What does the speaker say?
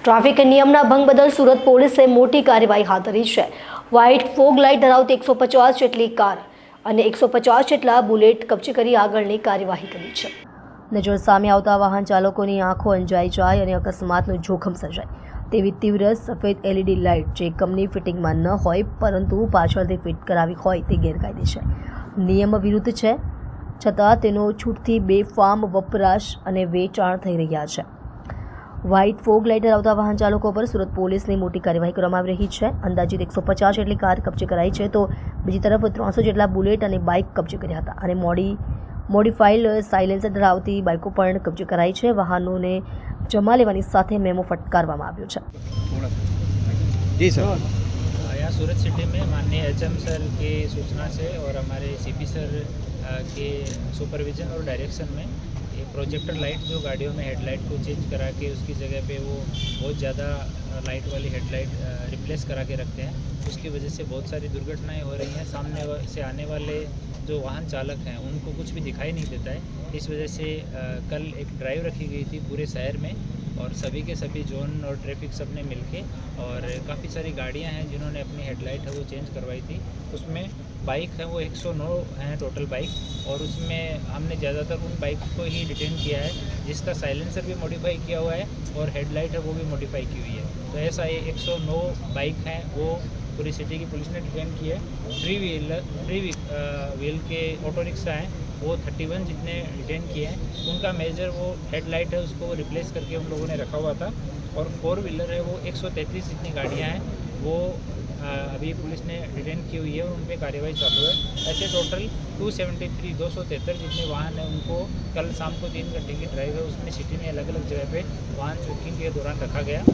Traffic નિયમના ભંગ બદલ સુરત પોલીસે મોટી કાર્યવાહી હાથ ધરી છે। વ્હાઇટ ફોગ લાઇટ ધરાવતી 150 જેટલી કાર અને 150 જેટલા બુલેટ કબજે કરી આગળની કાર્યવાહી કરી છે। નજર સામે આવતા વાહન ચાલકોની આંખો અંજાઈ જાય અને અકસ્માતનું જોખમ સર્જાય તેવી તીવ્ર સફેદ LED લાઇટ જે કંપની ફિટિંગમાં ન હોય પરંતુ પાછળથી ફિટ કરાવી હોય તે ગેરકાયદે છે, નિયમ વિરુદ્ધ છે, છતાં તેનો છૂટથી બેફામ વપરાશ અને વેચાણ થઈ રહ્યા છે। વ્હાઇટ ફોગ લાઇટ ધરાવતા વાહન ચાલકો પર સુરત પોલીસની મોટી કાર્યવાહી કરવામાં આવી રહી છે। અંદાજિત 150 જેટલી કાર કબજે કરાઈ છે તો બીજી તરફ 300 જેટલા બુલેટ અને બાઇક કબજે કર્યા હતા અને મોડિફાઈડ સાયલેન્સર ધરાવતી બાઇકો પણ કબજે કરાઈ છે। વાહનોને જમા લેવાની સાથે મેમો ફટકારવામાં આવ્યો છે। जी सर, यहाँ सूरत सिटी में माननीय HM सर की सूचना से और हमारे CP सर के सुपरविज़न और डायरेक्शन में ये प्रोजेक्टर लाइट जो गाड़ियों में हेडलाइट को चेंज करा के उसकी जगह पे वो बहुत ज़्यादा लाइट वाली हेडलाइट रिप्लेस करा के रखते हैं। उसकी वजह से बहुत सारी दुर्घटनाएं हो रही हैं। सामने से आने वाले जो वाहन चालक हैं उनको कुछ भी दिखाई नहीं देता है। इस वजह से कल एक ड्राइव रखी गई थी पूरे शहर में और सभी के सभी जोन और ट्रैफिक सब ने मिलके और काफ़ी सारी गाड़ियां हैं जिन्होंने अपनी हेडलाइट है वो चेंज करवाई थी। उसमें बाइक है वो 109 हैं टोटल बाइक और उसमें हमने ज़्यादातर उन बाइक को ही डिटेन किया है जिसका साइलेंसर भी मॉडिफाई किया हुआ है और हेडलाइट है वो भी मॉडिफाई की हुई है। तो ऐसा ये 109 बाइक हैं वो पूरी सिटी की पुलिस ने डिटेन की है। थ्री व्हील के ऑटो रिक्शा हैं वो 31 जितने डिटेन किए हैं। उनका मेजर वो हेडलाइट है उसको रिप्लेस करके उन लोगों ने रखा हुआ था और 4 व्हीलर है वो 133 जितनी गाड़ियाँ हैं वो अभी पुलिस ने डिटेन की हुई है और उन पर कार्रवाई चालू है। ऐसे टोटल 273 जितने वाहन हैं उनको कल शाम को 3 घंटे की ड्राइव है उसमें सिटी में अलग अलग जगह पे वाहन चेकिंग के दौरान रखा गया